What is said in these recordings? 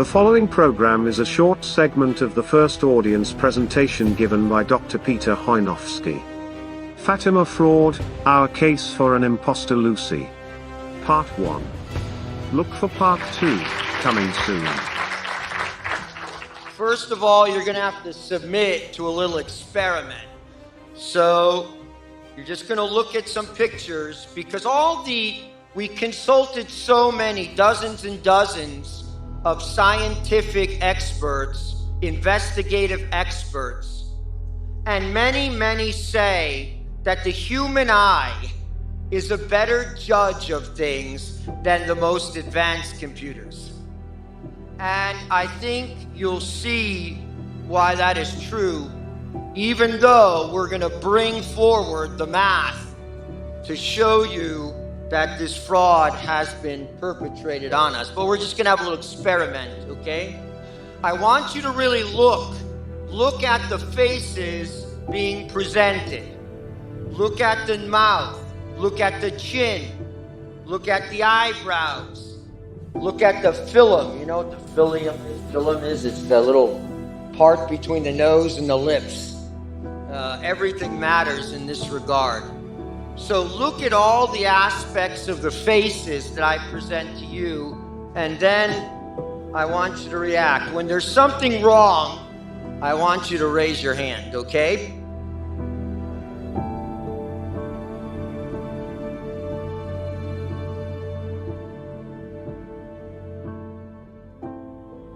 The following program is a short segment of the first audience presentation given by Dr. Peter Chojnowski. Fatima Fraud, Our Case for an Impostor Lucy. Part 1. Look for Part 2, coming soon. First of all, you're going to have to submit to a little experiment. So, you're just going to look at some pictures because we consulted so many, dozens and dozens of scientific experts, investigative experts, and many say that the human eye is a better judge of things than the most advanced computers. And I think you'll see why that is true, even though we're going to bring forward the math to show you that this fraud has been perpetrated on us. But we're just going to have a little experiment, okay? I want you to really look at the faces being presented. Look at the mouth. Look at the chin. Look at the eyebrows. Look at the phylum. You know what the phylum is? It's the little part between the nose and the lips. Everything matters in this regard. So look at all the aspects of the faces that I present to you, and then I want you to react. When there's something wrong, I want you to raise your hand, okay?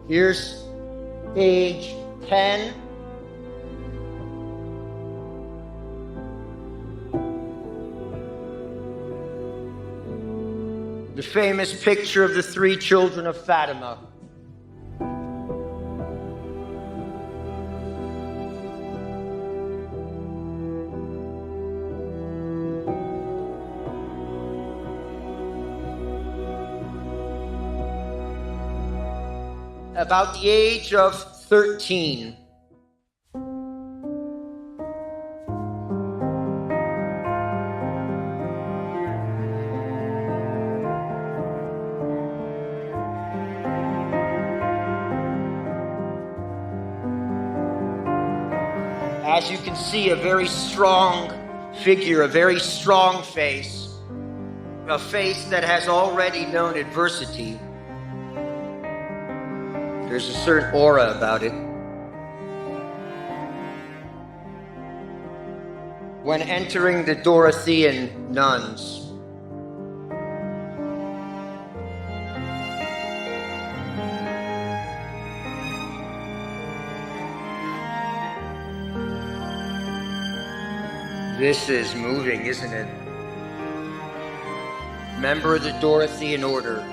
Here's age 10. The famous picture of the three children of Fatima. About the age of 13. As you can see, a very strong figure, a very strong face, a face that has already known adversity. There's a certain aura about it. When entering the Dorothean nuns, this is moving, isn't it? Member of the Dorothean order.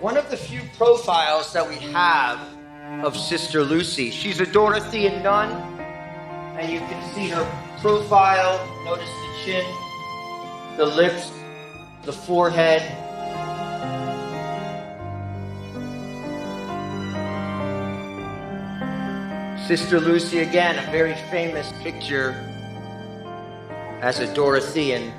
One of the few profiles that we have of Sister Lucy. She's a Dorothean nun, and you can see her profile. Notice the chin, the lips, the forehead. Sister Lucy, again, a very famous picture as a Dorothean.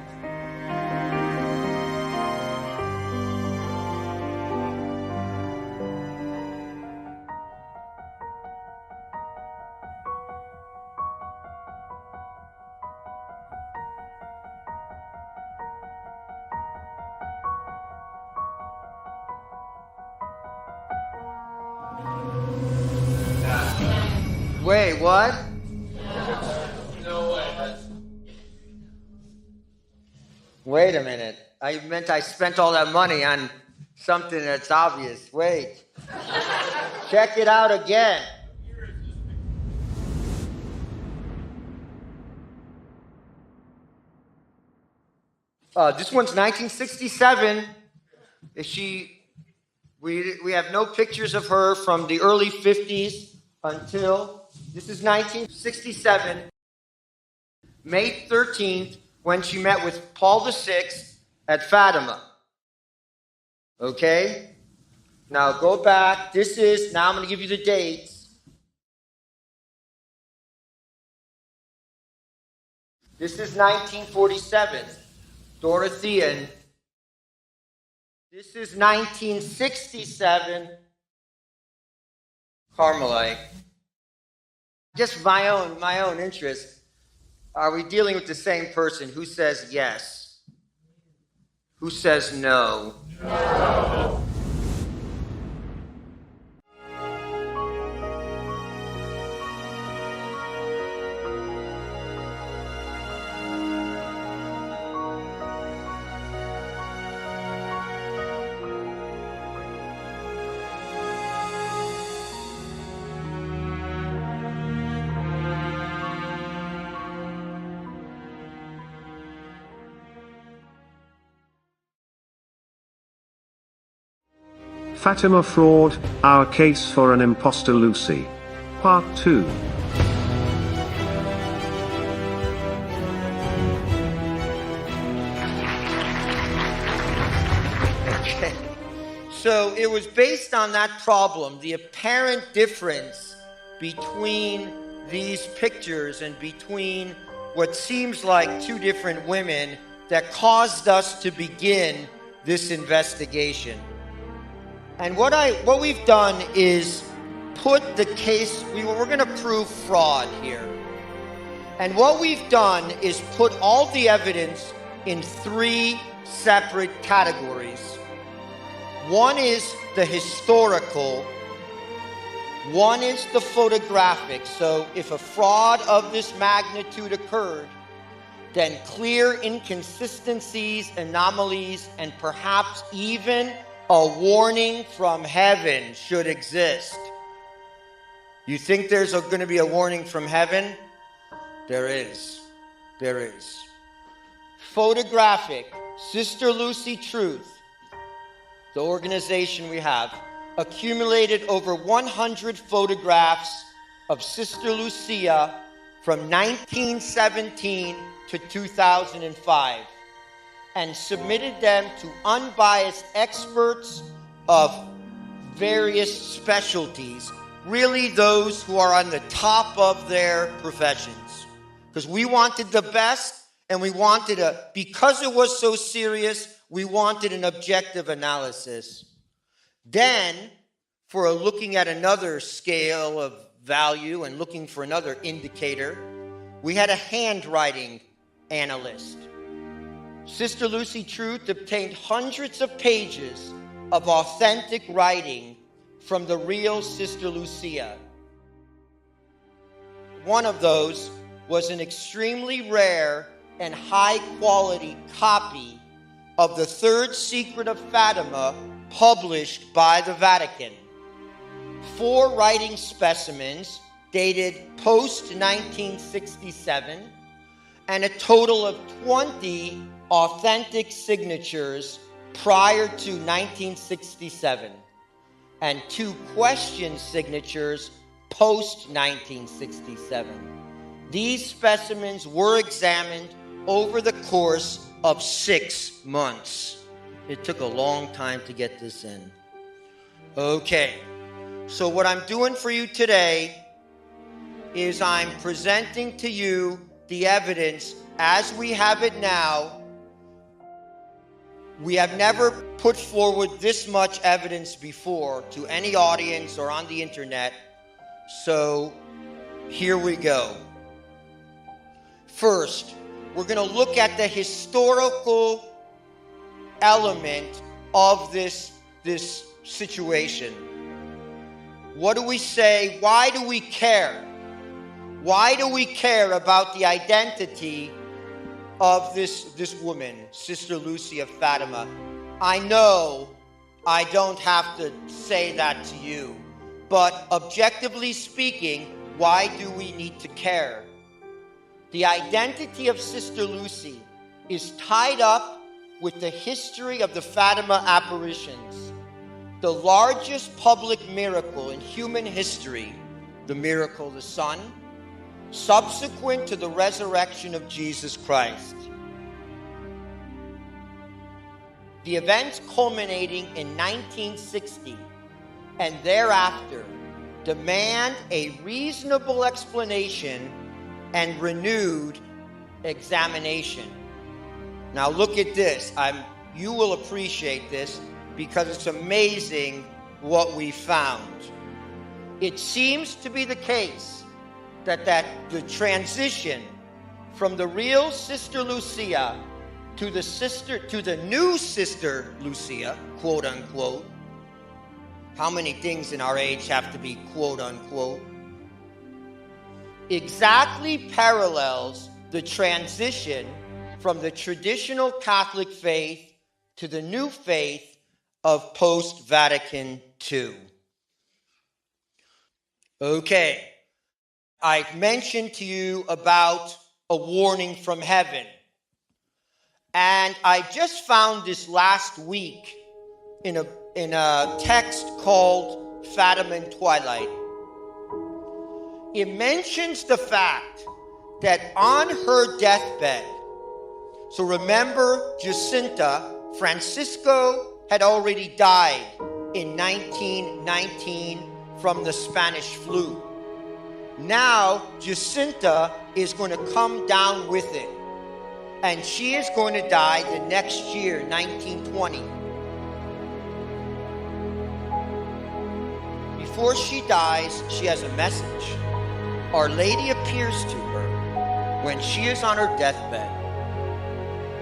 Wait, what? No way. Wait a minute. I meant I spent all that money on something that's obvious. Wait. Check it out again. This one's 1967. We have no pictures of her from the early 50s until... This is 1967, May 13th, when she met with Paul VI at Fatima. Okay? Now go back. Now I'm going to give you the dates. This is 1947. Dorothean. This is 1967, Carmelite. Just my own interest. Are we dealing with the same person? Who says yes? Who says no? No. Fatima Fraud, Our Case for an Impostor Lucy. Part II. Okay. So it was based on that problem, the apparent difference between these pictures and between what seems like two different women, that caused us to begin this investigation. And what we've done is put the case, we're going to prove fraud here. And what we've done is put all the evidence in three separate categories. One is the historical, one is the photographic. So if a fraud of this magnitude occurred, then clear inconsistencies, anomalies, and perhaps even a warning from heaven should exist. You think there's going to be a warning from heaven? There is. There is. Photographic, Sister Lucy Truth, the organization we have, accumulated over 100 photographs of Sister Lucia from 1917 to 2005. And submitted them to unbiased experts of various specialties, really those who are on the top of their professions. Because we wanted the best, and we wanted because it was so serious, we wanted an objective analysis. Then, for looking at another scale of value and looking for another indicator, we had a handwriting analyst. Sister Lucy Truth obtained hundreds of pages of authentic writing from the real Sister Lucia. One of those was an extremely rare and high-quality copy of the Third Secret of Fatima published by the Vatican. 4 writing specimens dated post-1967 and a total of 20 authentic signatures prior to 1967, and 2 question signatures post-1967. These specimens were examined over the course of 6 months. It took a long time to get this in. Okay, so what I'm doing for you today is I'm presenting to you the evidence as we have it now. We have never put forward this much evidence before to any audience or on the internet. So here we go. First, we're going to look at the historical element of this situation. What do we say? Why do we care? Why do we care about the identity of this woman, Sister Lucy of Fatima? I know I don't have to say that to you, but objectively speaking, why do we need to care? The identity of Sister Lucy is tied up with the history of the Fatima apparitions, the largest public miracle in human history, the miracle of the sun, subsequent to the resurrection of Jesus Christ. The events culminating in 1960 and thereafter demand a reasonable explanation and renewed examination. Now look at this. You will appreciate this because it's amazing what we found. It seems to be the case that the transition from the real Sister Lucia to the new Sister Lucia, quote unquote. How many things in our age have to be quote unquote? Exactly parallels the transition from the traditional Catholic faith to the new faith of post-Vatican II. Okay, I mentioned to you about a warning from heaven. And I just found this last week in a text called Fatima and Twilight. It mentions the fact that on her deathbed, so remember Jacinta, Francisco had already died in 1919 from the Spanish flu. Now Jacinta is going to come down with it. And she is going to die the next year, 1920. Before she dies, she has a message. Our Lady appears to her when she is on her deathbed.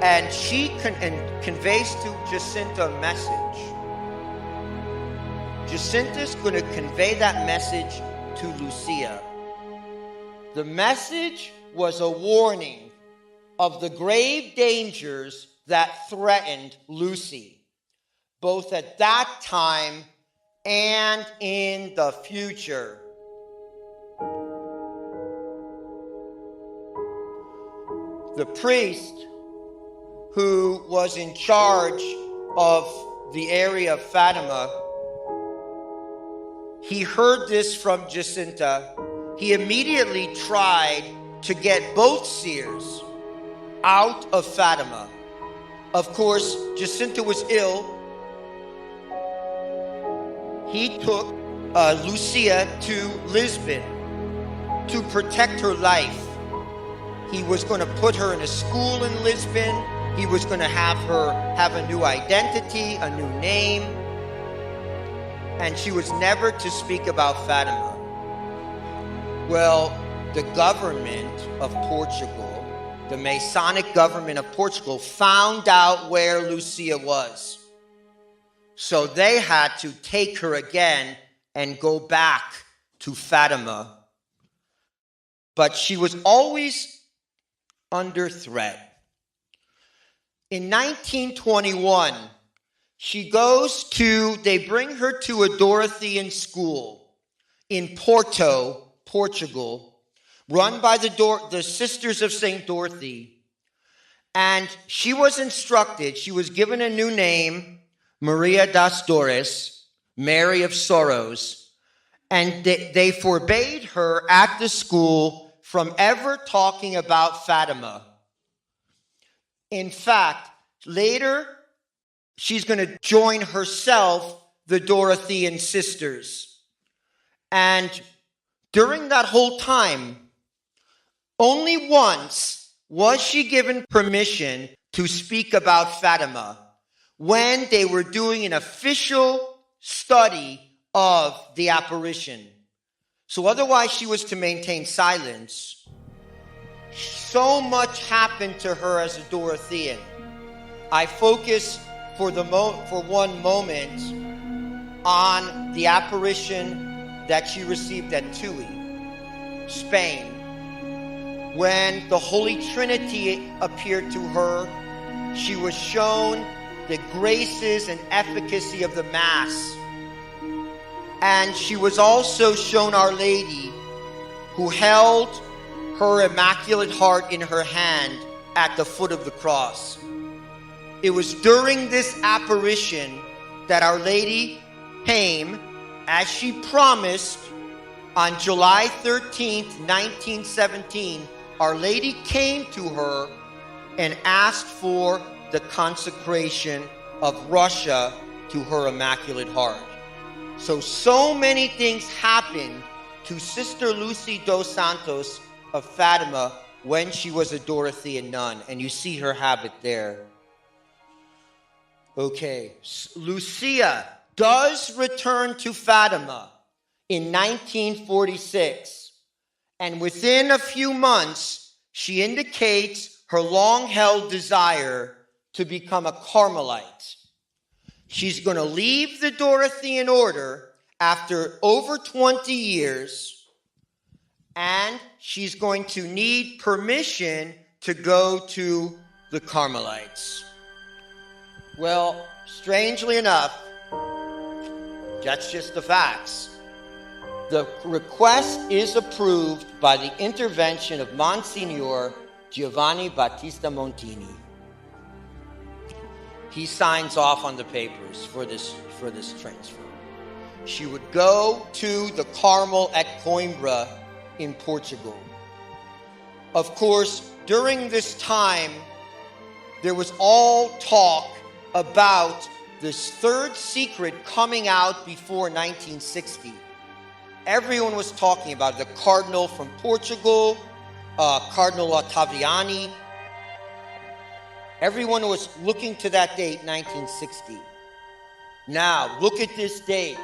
And she conveys to Jacinta a message. Jacinta's going to convey that message to Lucia. The message was a warning of the grave dangers that threatened Lucy, both at that time and in the future. The priest who was in charge of the area of Fatima, he heard this from Jacinta. He immediately tried to get both seers out of Fatima. Of course, Jacinta was ill. He took Lucia to Lisbon to protect her life. He was going to put her in a school in Lisbon. He was going to have her have a new identity, a new name. And she was never to speak about Fatima. Well, the government of Portugal, the Masonic government of Portugal, found out where Lucia was. So they had to take her again and go back to Fatima. But she was always under threat. In 1921, they bring her to a Dorothean school in Porto, Portugal, run by the Sisters of St. Dorothy. And she was instructed, she was given a new name, Maria das Dores, Mary of Sorrows, and they forbade her at the school from ever talking about Fatima. In fact, later, she's going to join herself the Dorothean sisters. And during that whole time, only once was she given permission to speak about Fatima, when they were doing an official study of the apparition. So otherwise she was to maintain silence. So much happened to her as a Dorothean. I focus for one moment on the apparition that she received at Tui, Spain. When the Holy Trinity appeared to her, she was shown the graces and efficacy of the Mass. And she was also shown Our Lady, who held her Immaculate Heart in her hand at the foot of the cross. It was during this apparition that Our Lady came, as she promised, on July 13th, 1917, Our Lady came to her and asked for the consecration of Russia to her Immaculate Heart. So many things happened to Sister Lucy dos Santos of Fatima when she was a Dorothean nun, and you see her habit there. Okay, Lucia does return to Fatima in 1946, and within a few months, she indicates her long-held desire to become a Carmelite. She's going to leave the Dorothean order after over 20 years, and she's going to need permission to go to the Carmelites. Well, strangely enough, that's just the facts. The request is approved by the intervention of Monsignor Giovanni Battista Montini. He signs off on the papers for this transfer. She would go to the Carmel at Coimbra in Portugal. Of course, during this time, there was all talk about this third secret coming out before 1960. Everyone was talking about the cardinal from Portugal, Cardinal Ottaviani. Everyone was looking to that date, 1960. Now, look at this date,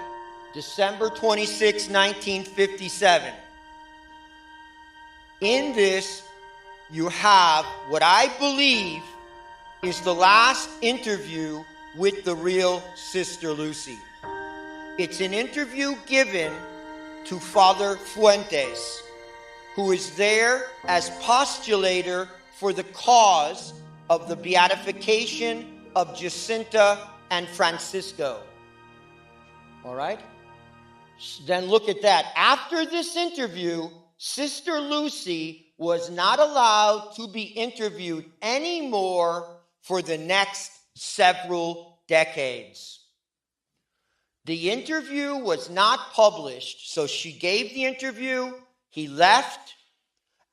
December 26, 1957. In this, you have what I believe is the last interview with the real Sister Lucy. It's an interview given to Father Fuentes, who is there as postulator for the cause of the beatification of Jacinta and Francisco. All right? Then look at that. After this interview, Sister Lucy was not allowed to be interviewed anymore for the next several decades. The interview was not published, so she gave the interview, he left,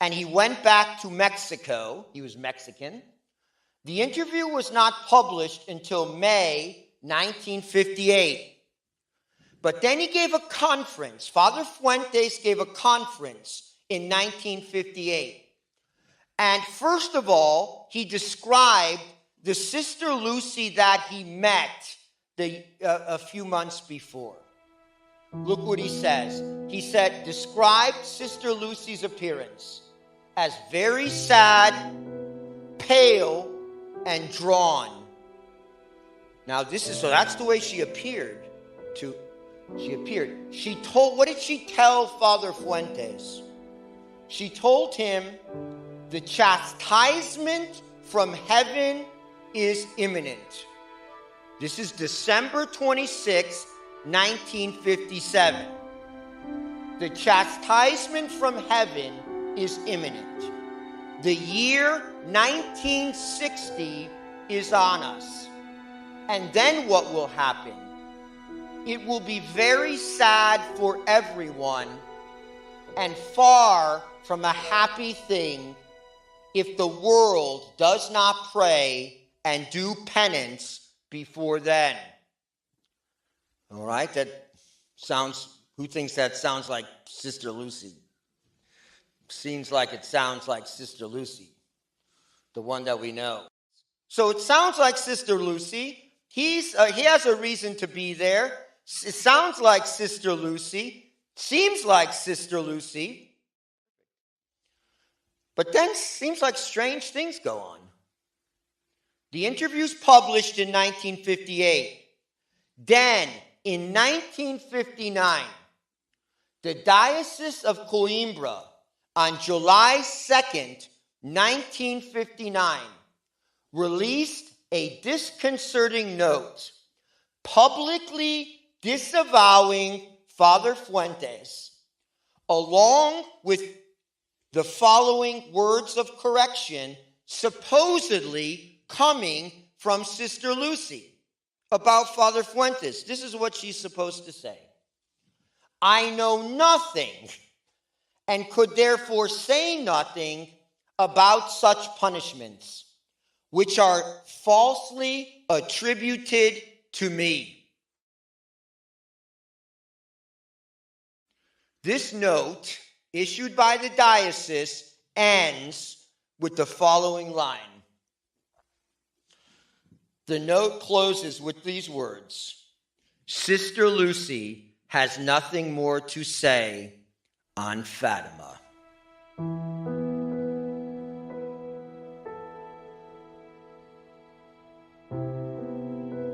and he went back to Mexico. He was Mexican. The interview was not published until May 1958. But then he gave a conference. Father Fuentes gave a conference in 1958. And first of all, he described the Sister Lucy that he met a few months before. Look what he says. He said, described Sister Lucy's appearance as very sad, pale, and drawn. Now that's the way she appeared. What did she tell Father Fuentes? She told him the chastisement from heaven is imminent. This is December 26, 1957. The chastisement from heaven is imminent. The year 1960 is on us. And then what will happen? It will be very sad for everyone and far from a happy thing if the world does not pray and do penance before then. All right, who thinks that sounds like Sister Lucy? Seems like it sounds like Sister Lucy, the one that we know. So it sounds like Sister Lucy. He has a reason to be there. It sounds like Sister Lucy. Seems like Sister Lucy. But then seems like strange things go on. The interview's published in 1958. Then, in 1959, the Diocese of Coimbra, on July 2nd, 1959, released a disconcerting note, publicly disavowing Father Fuentes, along with the following words of correction, supposedly coming from Sister Lucy about Father Fuentes. This is what she's supposed to say. I know nothing and could therefore say nothing about such punishments, which are falsely attributed to me. This note, issued by the diocese, ends with the following line. The note closes with these words: Sister Lucy has nothing more to say on Fatima.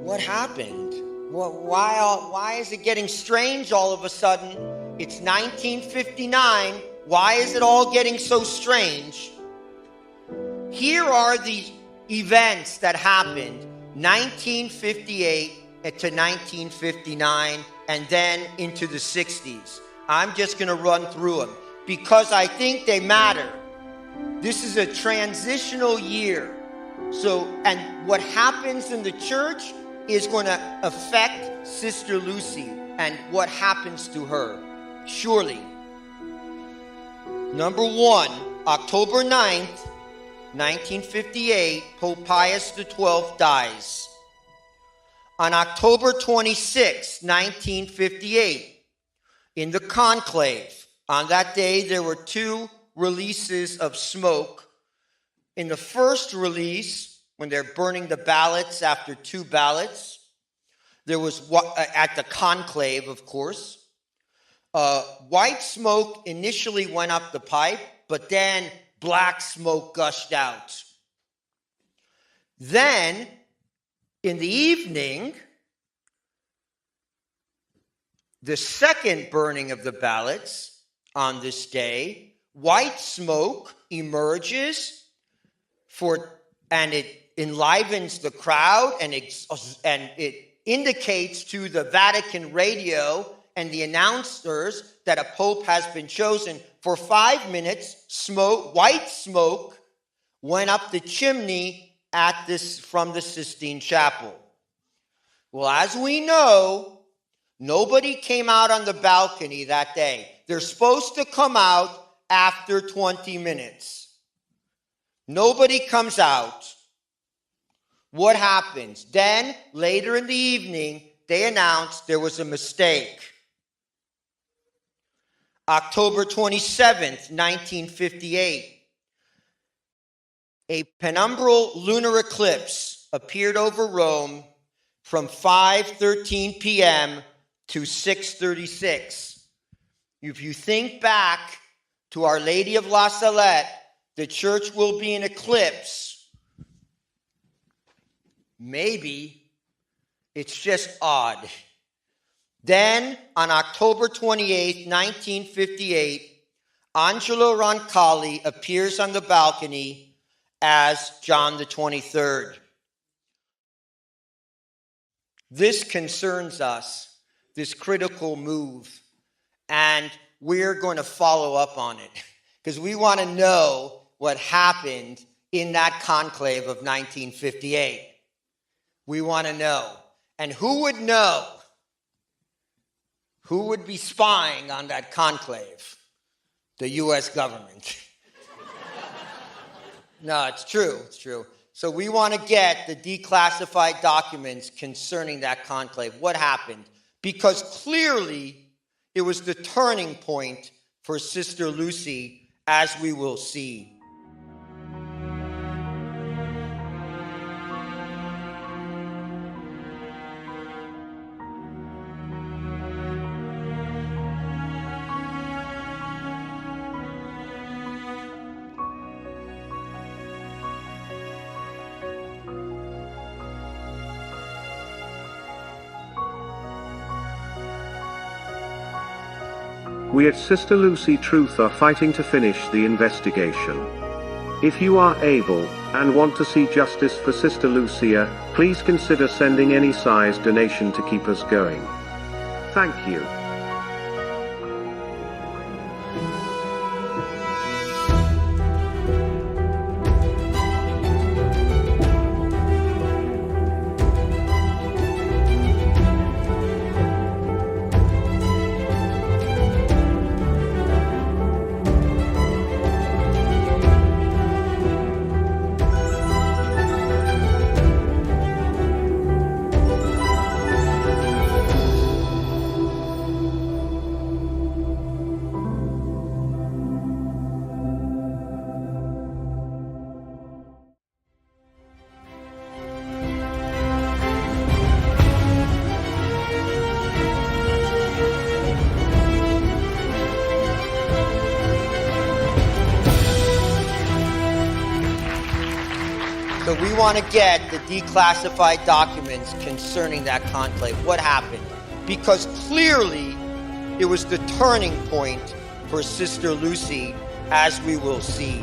What happened? Why is it getting strange all of a sudden? It's 1959. Why is it all getting so strange? Here are the events that happened 1958 to 1959 and then into the 60s. I'm just going to run through them because I think they matter. This is a transitional year. So, and what happens in the church is going to affect Sister Lucy and what happens to her. Surely. Number one, October 9th, 1958, Pope Pius XII dies. On October 26, 1958, in the conclave, on that day there were 2 releases of smoke. In the first release, when they're burning the ballots after 2 ballots, there was, at the conclave, of course, white smoke initially went up the pipe, but then black smoke gushed out. Then, in the evening, the second burning of the ballots on this day, white smoke emerges and it enlivens the crowd, and it indicates to the Vatican radio and the announcers that a pope has been chosen. For 5 minutes, white smoke went up the chimney from the Sistine Chapel. Well, as we know, nobody came out on the balcony that day. They're supposed to come out after 20 minutes. Nobody comes out. What happens? Then, later in the evening, they announced there was a mistake. October 27th, 1958, a penumbral lunar eclipse appeared over Rome from 5:13 p.m. to 6:36. If you think back to Our Lady of La Salette, the church will be in eclipse. Maybe it's just odd. Then, on October 28, 1958, Angelo Roncalli appears on the balcony as John the 23rd. This concerns us, this critical move, and we're going to follow up on it because we want to know what happened in that conclave of 1958. We want to know. And who would know? Who would be spying on that conclave? The U.S. government. No, it's true. It's true. So we want to get the declassified documents concerning that conclave. What happened? Because clearly it was the turning point for Sister Lucy, as we will see. We at Sister Lucy Truth are fighting to finish the investigation. If you are able, and want to see justice for Sister Lucia, please consider sending any size donation to keep us going. Thank you. want to get the declassified documents concerning that conclave. What happened? Because clearly it was the turning point for Sister Lucy, as we will see.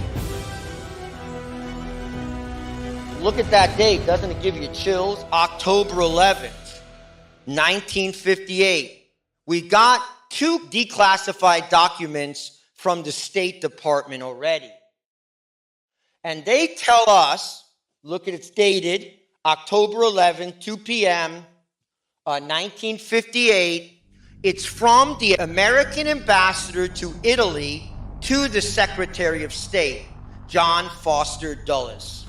Look at that date. Doesn't it give you chills? October 11th, 1958. We got 2 declassified documents from the State Department already. And they tell us, look at it's dated, October 11th, 2 p.m., 1958. It's from the American ambassador to Italy to the Secretary of State, John Foster Dulles.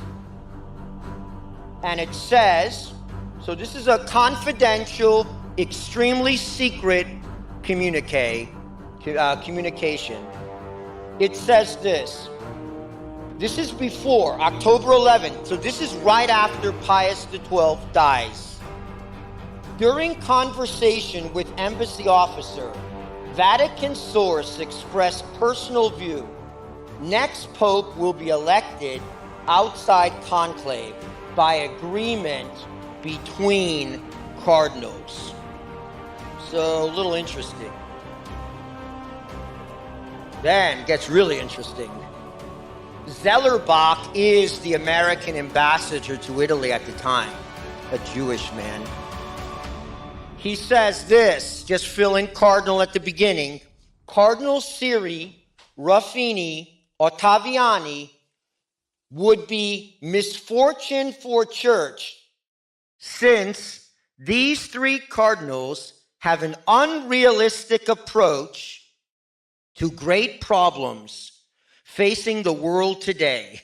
And it says, so this is a confidential, extremely secret communication. It says this. This is before October 11th, so this is right after Pius XII dies. During conversation with embassy officer, Vatican source expressed personal view. Next pope will be elected outside conclave by agreement between cardinals. So a little interesting. Then it gets really interesting. Zellerbach is the American ambassador to Italy at the time, a Jewish man. He says this, just fill in cardinal at the beginning. Cardinal Siri, Ruffini, Ottaviani would be misfortune for church, since these 3 cardinals have an unrealistic approach to great problems facing the world today.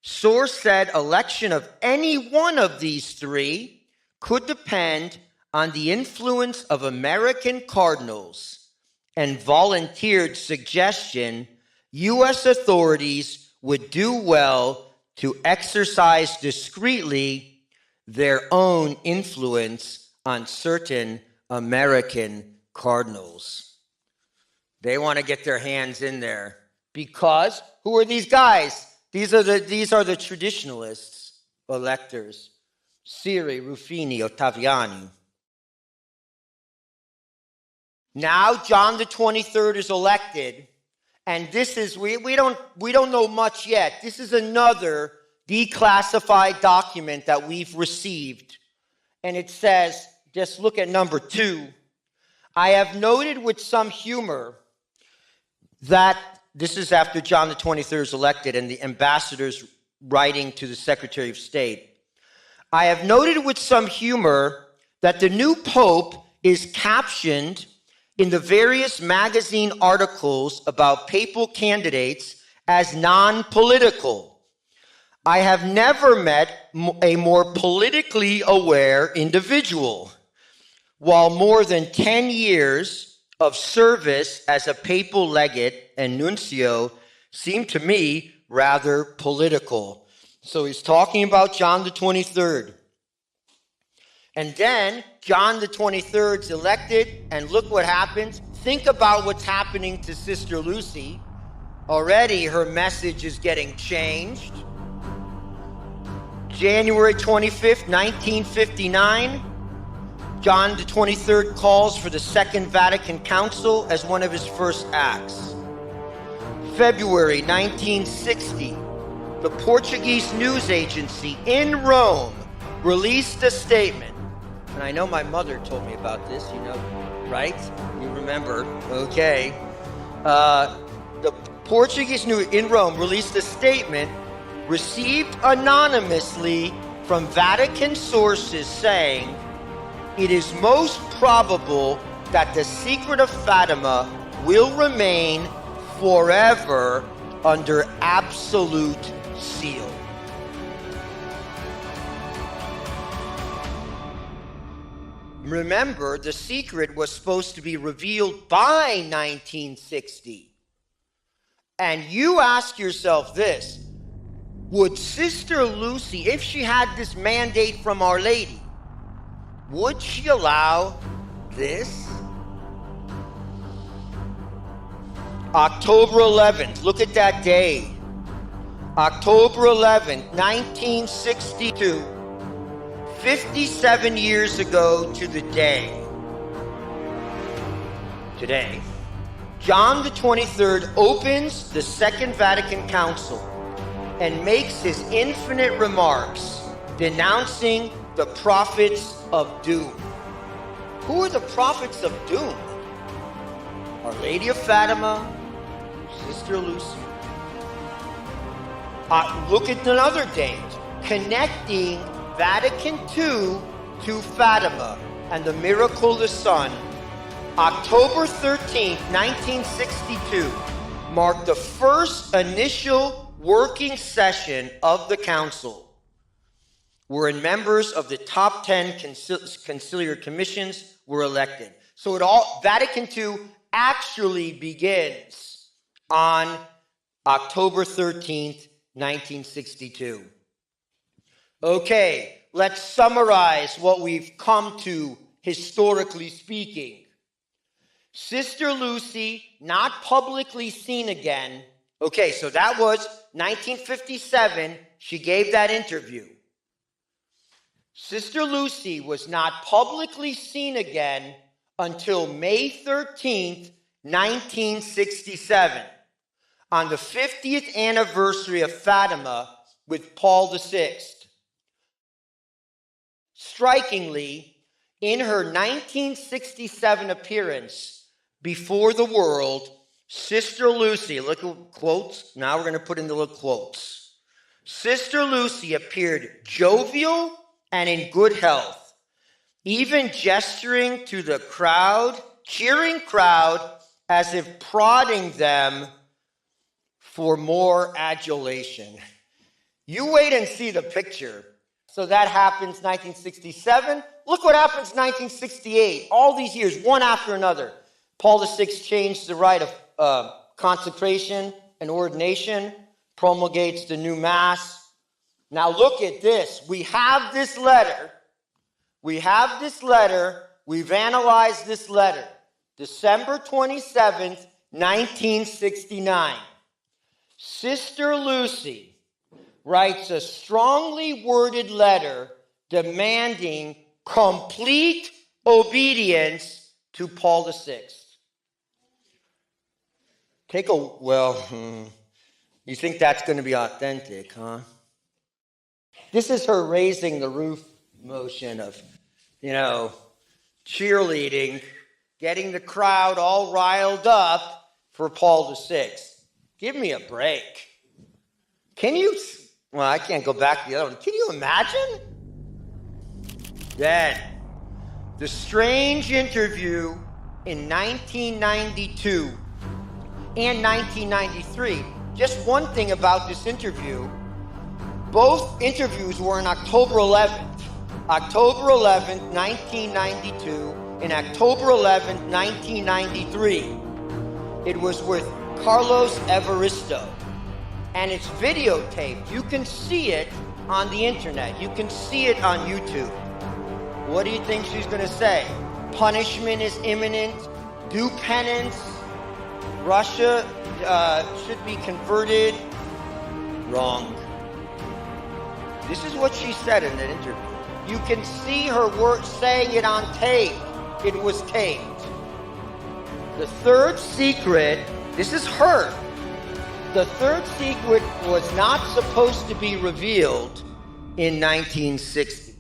Source said election of any one of these 3 could depend on the influence of American cardinals, and volunteered suggestion U.S. authorities would do well to exercise discreetly their own influence on certain American cardinals. They want to get their hands in there because who are these guys? These are the traditionalists, electors. Siri, Ruffini, Ottaviani. Now John the 23rd is elected, and this is we don't know much yet. This is another declassified document that we've received, and it says, just look at number 2. I have noted with some humor that this is after John the 23rd is elected, and the ambassador's writing to the Secretary of State. I have noted with some humor that the new pope is captioned in the various magazine articles about papal candidates as non-political. I have never met a more politically aware individual. While more than 10 years of service as a papal legate and nuncio seem to me rather political. So he's talking about John the 23rd. And then John the 23rd is elected, and look what happens. Think about what's happening to Sister Lucy. Already her message is getting changed. January 25th, 1959, John the 23rd calls for the Second Vatican Council as one of his first acts. February 1960, the Portuguese news agency in Rome released a statement. And I know my mother told me about this, you know, right? You remember, okay. The Portuguese news in Rome released a statement received anonymously from Vatican sources saying, it is most probable that the secret of Fatima will remain forever under absolute seal. Remember, the secret was supposed to be revealed by 1960. And you ask yourself this, would Sister Lucy, if she had this mandate from Our Lady, would she allow this? October 11th, look at that day. October 11th, 1962, 57 years ago to the day. Today, John the 23rd opens the Second Vatican Council and makes his infinite remarks denouncing the prophets of doom. Who are the prophets of doom? Our Lady of Fatima, Sister Lucy. Look at another date, connecting Vatican II to Fatima and the miracle of the sun. October 13th, 1962, marked the first initial working session of the council, wherein members of the top 10 conciliar commissions were elected. So Vatican II actually begins on October 13th, 1962. Okay, let's summarize what we've come to historically speaking. Sister Lucy, not publicly seen again. Okay, so that was 1957. She gave that interview. Sister Lucy was not publicly seen again until May 13th, 1967, on the 50th anniversary of Fatima with Paul VI. Strikingly, in her 1967 appearance before the world, Sister Lucy, look at quotes, now we're going to put in the little quotes. Sister Lucy appeared jovial and in good health, even gesturing to the crowd, cheering crowd, as if prodding them for more adulation. You wait and see the picture. So that happens 1967. Look what happens 1968. All these years, one after another. Paul VI changed the rite of consecration and ordination, promulgates the new Mass. Now look at this. We have this letter. We've analyzed this letter. December 27th, 1969. Sister Lucy writes a strongly worded letter demanding complete obedience to Paul VI. You think that's going to be authentic, huh? This is her raising the roof motion of, cheerleading, getting the crowd all riled up for Paul VI. Give me a break. I can't go back to the other one. Can you imagine? Then, the strange interview in 1992 and 1993. Just one thing about this interview. Both interviews were on October 11th. October 11th, 1992 and October 11th, 1993. It was with Carlos Evaristo. And it's videotaped. You can see it on the internet. You can see it on YouTube. What do you think she's going to say? Punishment is imminent. Do penance. Russia should be converted. Wrong. This is what she said in that interview. You can see her words saying it on tape. It was taped. The third secret, this is her. The third secret was not supposed to be revealed in 1960.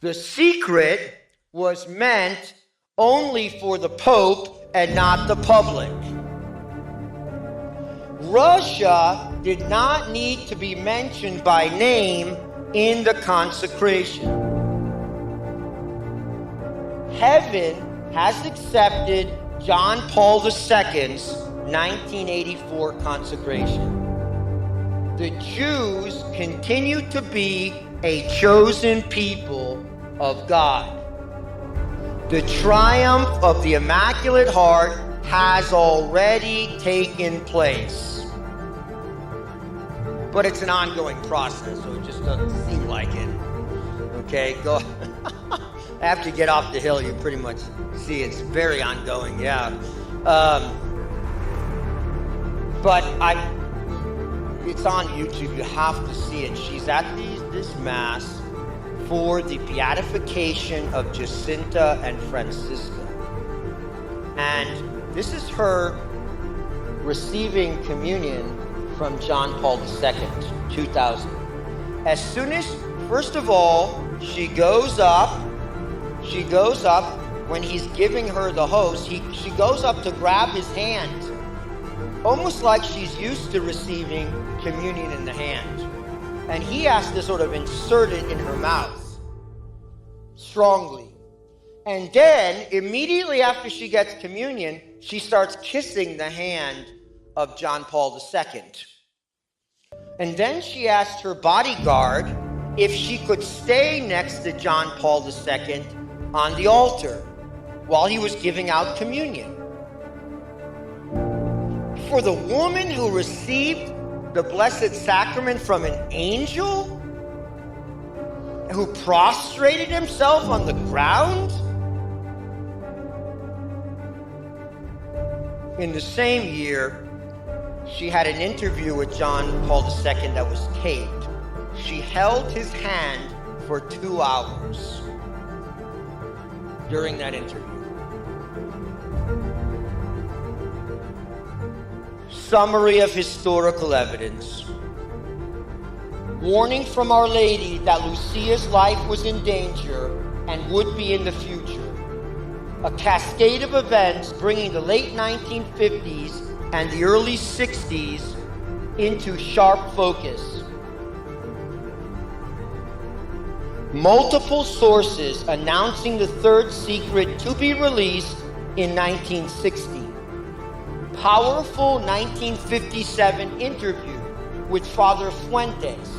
The secret was meant only for the Pope and not the public. Russia did not need to be mentioned by name in the consecration. Heaven has accepted John Paul II's 1984 consecration. The Jews continue to be a chosen people of God. The triumph of the Immaculate Heart has already taken place. But it's an ongoing process, so it just doesn't seem like it. Okay, go. After you get off the hill, you pretty much see it's very ongoing, yeah. But It's on YouTube. You have to see it. She's at this mass for the beatification of Jacinta and Francisca. And this is her receiving communion from John Paul II, 2000. As soon as, first of all, she goes up when he's giving her the host, she goes up to grab his hand, almost like she's used to receiving communion in the hand. And he has to sort of insert it in her mouth, strongly. And then, immediately after she gets communion, she starts kissing the hand of John Paul II. And then she asked her bodyguard if she could stay next to John Paul II on the altar while he was giving out communion. For the woman who received the Blessed Sacrament from an angel, who prostrated himself on the ground, in the same year, she had an interview with John Paul II that was taped. She held his hand for 2 hours during that interview. Summary of historical evidence. Warning from Our Lady that Lucia's life was in danger and would be in the future. A cascade of events bringing the late 1950s and the early 60s into sharp focus. Multiple sources announcing the third secret to be released in 1960. Powerful 1957 interview with Father Fuentes,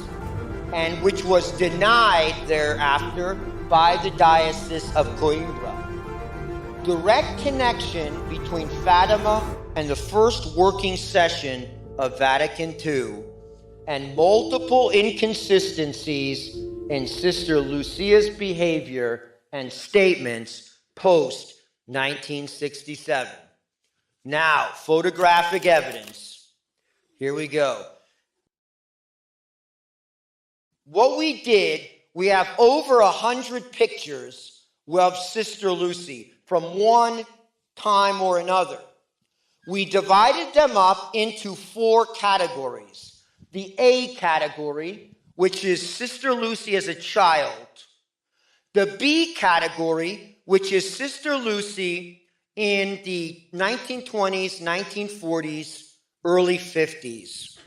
and which was denied thereafter by the Diocese of Coimbra. Direct connection between Fatima and the first working session of Vatican II, and multiple inconsistencies in Sister Lucia's behavior and statements post-1967. Now, photographic evidence. Here we go. What we did, we have over 100 pictures of Sister Lucy from one time or another. We divided them up into 4 categories. The A category, which is Sister Lucy as a child. The B category, which is Sister Lucy in the 1920s, 1940s, early 50s.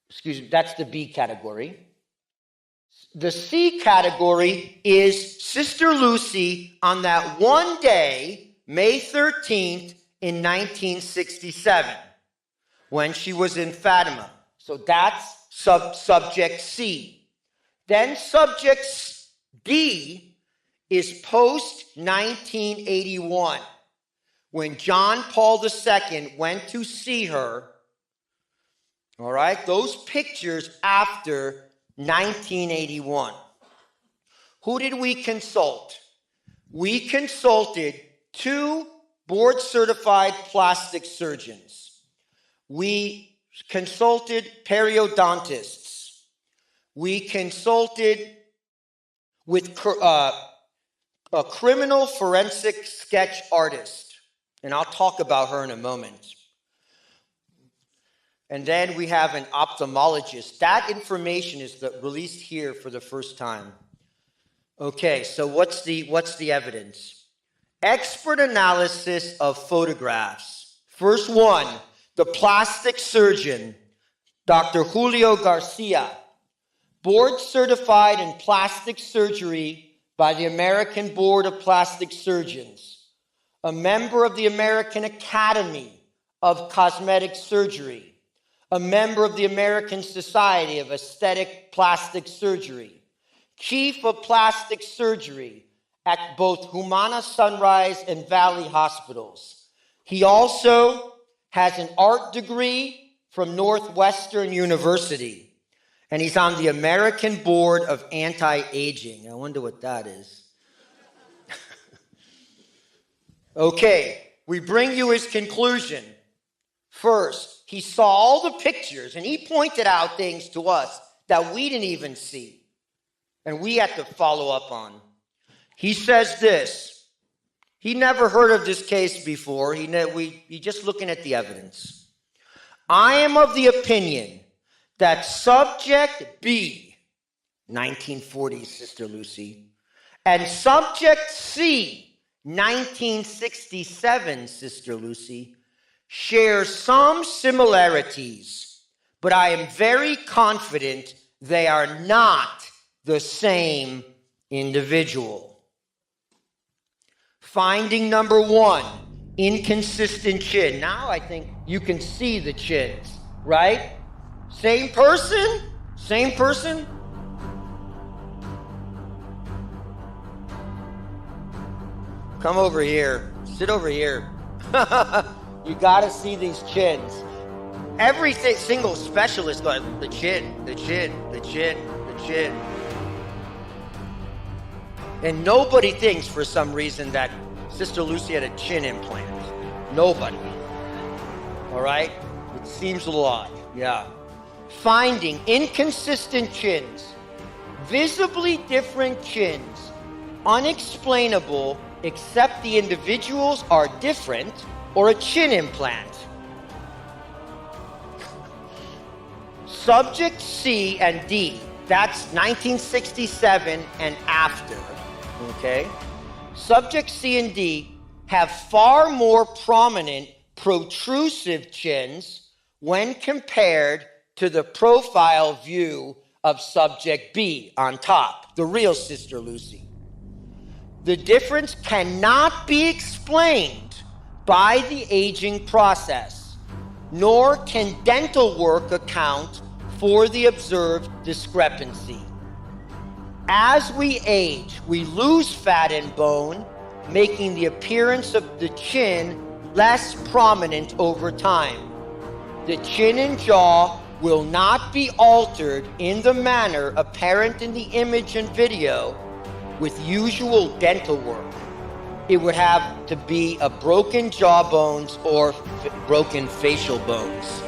Excuse me, that's the B category. The C category is Sister Lucy on that one day, May 13th, in 1967, when she was in Fatima. So that's subject C. Then subject D is post-1981, when John Paul II went to see her. All right, those pictures after 1981. Who did we consult? We consulted 2 board-certified plastic surgeons. We consulted periodontists. We consulted with a criminal forensic sketch artist, and I'll talk about her in a moment. And then we have an ophthalmologist. That information is released here for the first time. Okay, so what's the evidence? Expert analysis of photographs. First one, the plastic surgeon, Dr. Julio Garcia, board certified in plastic surgery by the American Board of Plastic Surgeons, a member of the American Academy of Cosmetic Surgery, a member of the American Society of Aesthetic Plastic Surgery, chief of plastic surgery at both Humana Sunrise and Valley Hospitals. He also has an art degree from Northwestern University, and he's on the American Board of Anti-Aging. I wonder what that is. Okay, we bring you his conclusion. First, he saw all the pictures and he pointed out things to us that we didn't even see and we had to follow up on. He says this. He never heard of this case before. He just looking at the evidence. I am of the opinion that subject B, 1940s, Sister Lucy, and subject C, 1967, Sister Lucy, share some similarities, but I am very confident they are not the same individual. Finding number 1, inconsistent chin. Now I think you can see the chins, right? Same person? Same person? Come over here. Sit over here. You gotta see these chins. Every single specialist goes, the chin, the chin, the chin, the chin. And nobody thinks for some reason that Sister Lucy had a chin implant. Nobody. All right? It seems a lot. Yeah. Finding inconsistent chins, visibly different chins, unexplainable except the individuals are different, or a chin implant. Subject C and D, that's 1967 and after, okay? Subject C and D have far more prominent protrusive chins when compared to the profile view of subject B on top, the real Sister Lucy. The difference cannot be explained by the aging process, nor can dental work account for the observed discrepancy. As we age, we lose fat and bone, making the appearance of the chin less prominent over time. The chin and jaw will not be altered in the manner apparent in the image and video with usual dental work. It would have to be a broken jawbones or broken facial bones.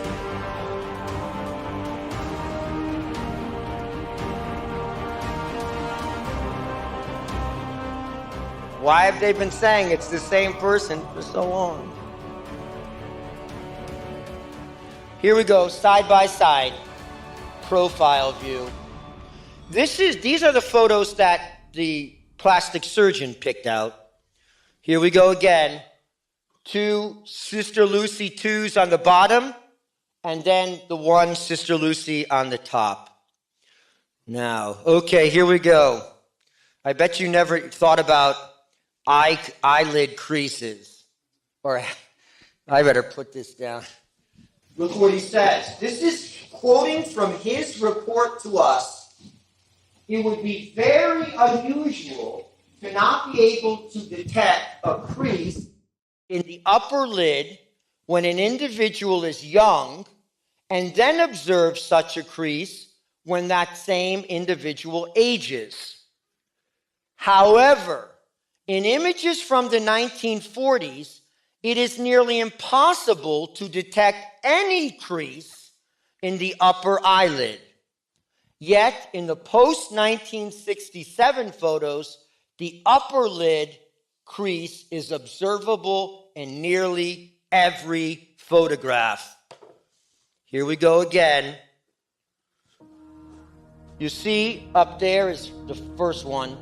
Why have they been saying it's the same person for so long? Here we go, side by side, profile view. These are the photos that the plastic surgeon picked out. Here we go again. 2 Sister Lucy 2s on the bottom, and then the 1 Sister Lucy on the top. Now, okay, here we go. I bet you never thought about eyelid creases. Or I better put this down. Look what he says. This is quoting from his report to us. It would be very unusual to not be able to detect a crease in the upper lid when an individual is young, and then observe such a crease when that same individual ages. However, in images from the 1940s, it is nearly impossible to detect any crease in the upper eyelid. Yet, in the post-1967 photos, the upper lid crease is observable in nearly every photograph. Here we go again. You see, up there is the first one.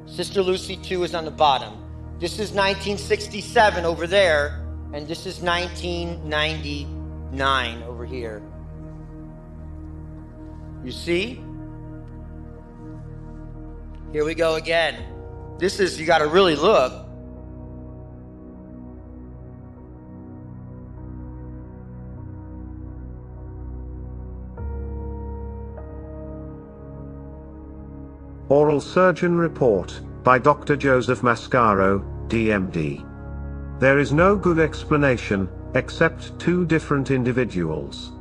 Sister Lucy 2 is on the bottom. This is 1967 over there, and this is 1999 over here. You see? Here we go again. This is, you got to really look. Oral Surgeon Report, by Dr. Joseph Mascaro, DMD. There is no good explanation, except 2 different individuals.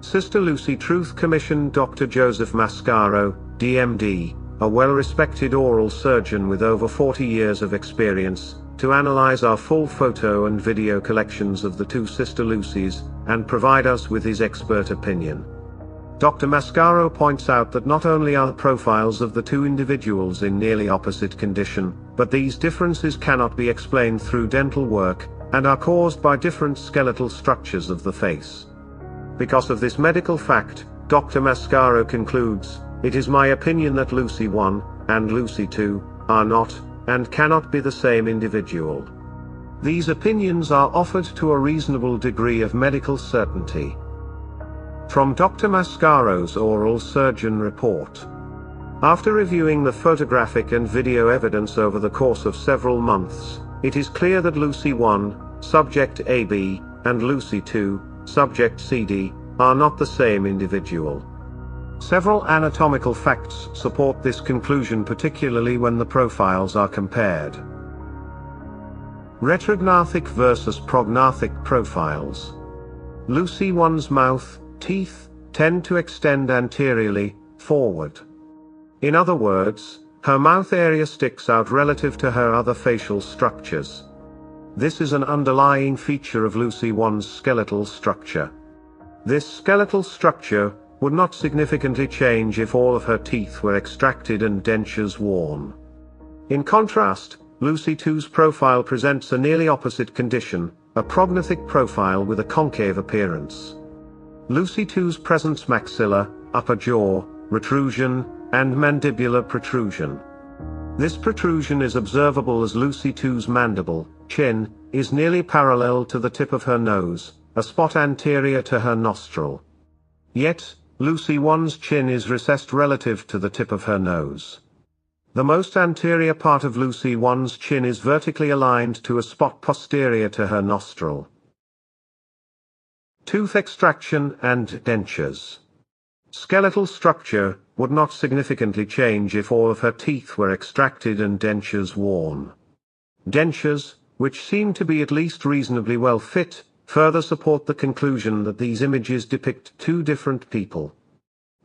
Sister Lucy Truth commissioned Dr. Joseph Mascaro, DMD, a well-respected oral surgeon with over 40 years of experience, to analyze our full photo and video collections of the two Sister Lucys, and provide us with his expert opinion. Dr. Mascaro points out that not only are the profiles of the two individuals in nearly opposite condition, but these differences cannot be explained through dental work, and are caused by different skeletal structures of the face. Because of this medical fact, Dr. Mascaro concludes, "It is my opinion that Lucy 1 and Lucy 2 are not, and cannot be the same individual." These opinions are offered to a reasonable degree of medical certainty. From Dr. Mascaro's oral surgeon report. After reviewing the photographic and video evidence over the course of several months, it is clear that Lucy 1, subject AB, and Lucy 2, subject CD, are not the same individual. Several anatomical facts support this conclusion, particularly when the profiles are compared. Retrognathic versus prognathic profiles. Lucy 1's mouth, teeth, tend to extend anteriorly, forward. In other words, her mouth area sticks out relative to her other facial structures. This is an underlying feature of Lucy 1's skeletal structure. This skeletal structure would not significantly change if all of her teeth were extracted and dentures worn. In contrast, Lucy 2's profile presents a nearly opposite condition, a prognathic profile with a concave appearance. Lucy 2's presents maxilla, upper jaw, retrusion, and mandibular protrusion. This protrusion is observable as Lucy 2's mandible, chin, is nearly parallel to the tip of her nose, a spot anterior to her nostril. Yet, Lucy 1's chin is recessed relative to the tip of her nose. The most anterior part of Lucy 1's chin is vertically aligned to a spot posterior to her nostril. Tooth extraction and dentures. Skeletal structure would not significantly change if all of her teeth were extracted and dentures worn. Dentures, which seem to be at least reasonably well fit, further support the conclusion that these images depict two different people.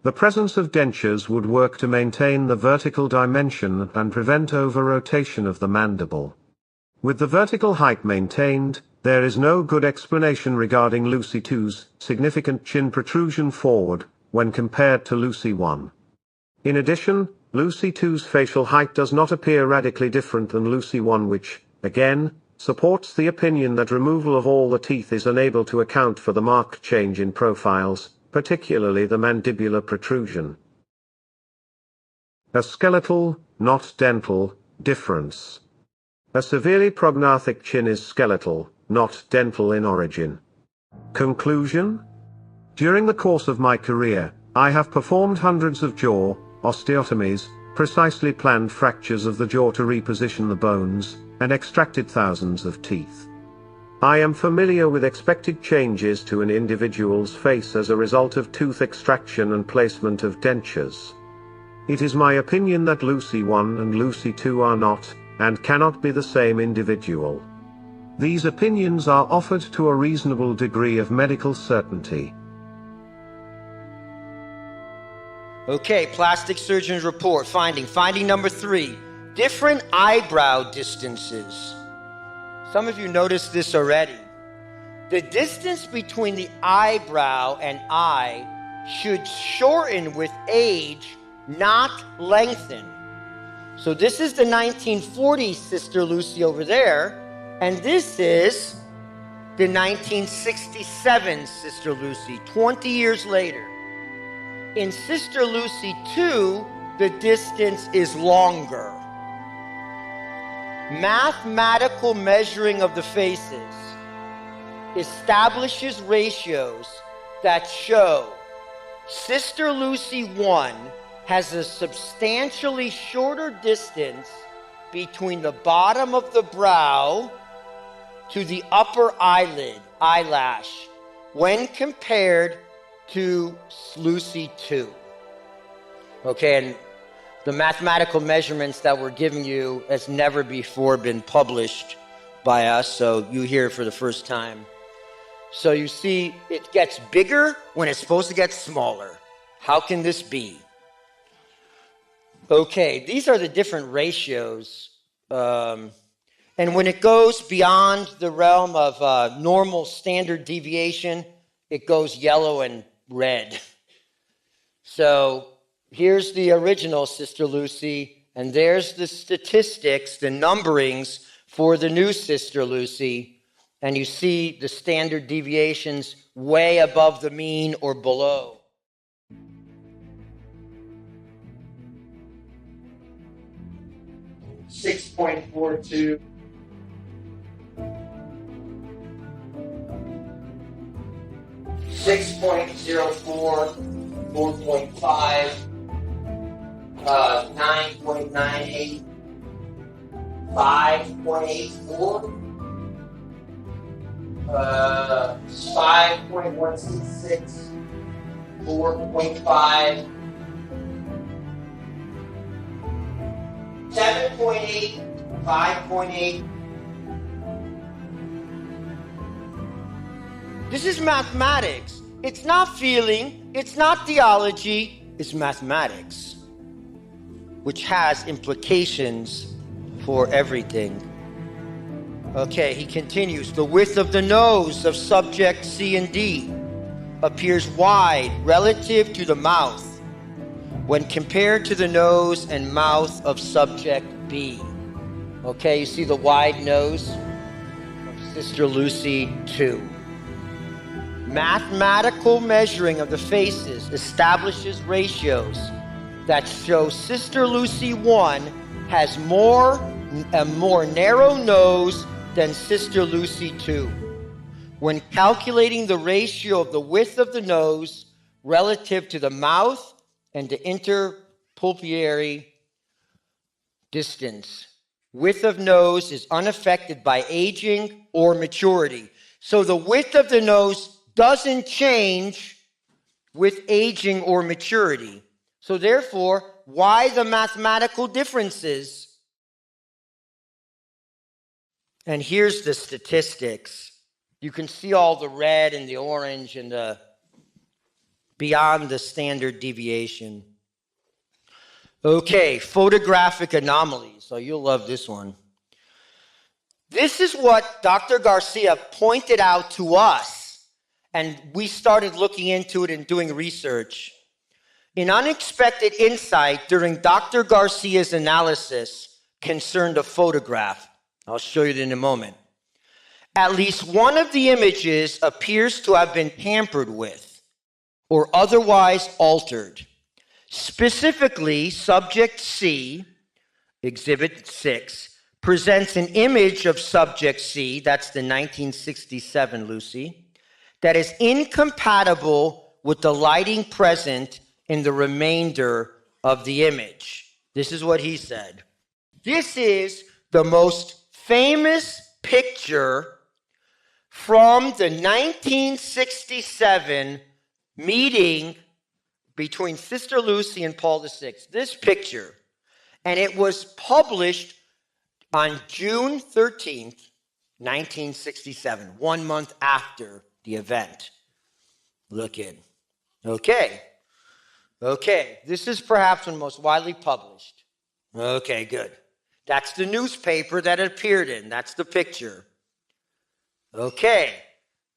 The presence of dentures would work to maintain the vertical dimension and prevent over-rotation of the mandible. With the vertical height maintained, there is no good explanation regarding Lucy 2's significant chin protrusion forward, when compared to Lucy 1. In addition, Lucy 2's facial height does not appear radically different than Lucy 1, which, again, supports the opinion that removal of all the teeth is unable to account for the marked change in profiles, particularly the mandibular protrusion. A skeletal, not dental, difference. A severely prognathic chin is skeletal, not dental in origin. Conclusion? During the course of my career, I have performed hundreds of jaw osteotomies, precisely planned fractures of the jaw to reposition the bones, and extracted thousands of teeth. I am familiar with expected changes to an individual's face as a result of tooth extraction and placement of dentures. It is my opinion that Lucy 1 and Lucy 2 are not, and cannot be the same individual. These opinions are offered to a reasonable degree of medical certainty. Okay, plastic surgeon's report. Finding number 3. Different eyebrow distances. Some of you noticed this already. The distance between the eyebrow and eye should shorten with age, not lengthen. So this is the 1940s Sister Lucy over there, and this is the 1967 Sister Lucy, 20 years later. In Sister Lucy 2, the distance is longer. Mathematical measuring of the faces establishes ratios that show Sister Lucy 1 has a substantially shorter distance between the bottom of the brow to the upper eyelash, when compared to Lucy 2. Okay, and the mathematical measurements that we're giving you has never before been published by us, so you hear it for the first time. So you see, it gets bigger when it's supposed to get smaller. How can this be? Okay, these are the different ratios. And And when it goes beyond the realm of normal standard deviation, it goes yellow and red. So here's the original Sister Lucy, and there's the statistics, the numberings for the new Sister Lucy. And you see the standard deviations way above the mean or below. .42. 6.04, 4.5, 9.98, 5.84, 5.166, 4.5, 7.8, 5.8. This is mathematics. It's not feeling, it's not theology, it's mathematics, which has implications for everything. Okay, he continues. The width of the nose of subject C and D appears wide relative to the mouth when compared to the nose and mouth of subject B. Okay, you see the wide nose of Sister Lucy 2. Mathematical measuring of the faces establishes ratios that show Sister Lucy 1 has a more narrow nose than Sister Lucy 2. When calculating the ratio of the width of the nose relative to the mouth and the interpupillary distance, width of nose is unaffected by aging or maturity. So the width of the nose doesn't change with aging or maturity. So therefore, why the mathematical differences? And here's the statistics. You can see all the red and the orange and the beyond the standard deviation. Okay, photographic anomalies. So you'll love this one. This is what Dr. Garcia pointed out to us. And we started looking into it and doing research. An unexpected insight during Dr. Garcia's analysis concerned a photograph. I'll show you it in a moment. At least one of the images appears to have been tampered with or otherwise altered. Specifically, subject C, Exhibit 6, presents an image of subject C, that's the 1967 Lucy, that is incompatible with the lighting present in the remainder of the image. This is what he said. This is the most famous picture from the 1967 meeting between Sister Lucy and Paul VI. This picture. And it was published on June 13th, 1967, 1 month after the event. Look in. Okay, this is perhaps one of the most widely published. Okay, good. That's the newspaper that it appeared in. That's the picture. Okay,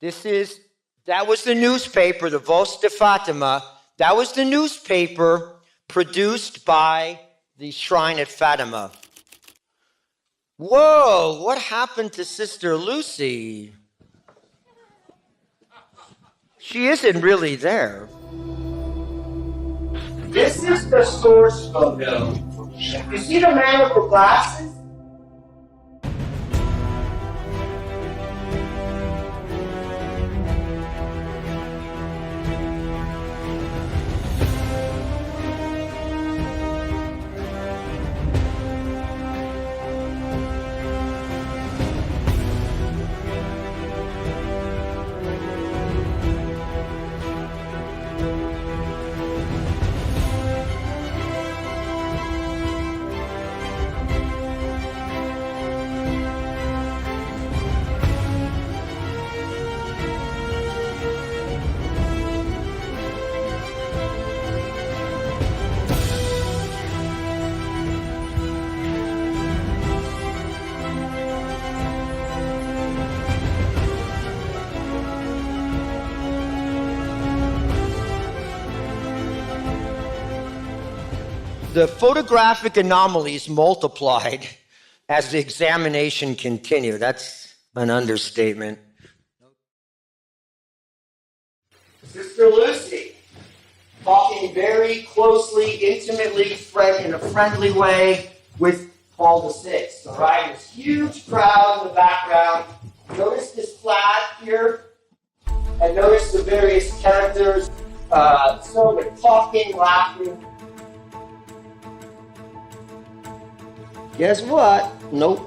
that was the newspaper, the Voz de Fatima. That was the newspaper produced by the shrine at Fatima. Whoa, what happened to Sister Lucy? She isn't really there. This is the source photo. You see the man with the glasses? the photographic anomalies multiplied as the examination continued. That's an understatement. Sister Lucy, talking very closely, intimately, in a friendly way with Paul VI. All right, this huge crowd in the background. Notice this flag here, and notice the various characters. So we're talking, laughing. Guess what? Nope.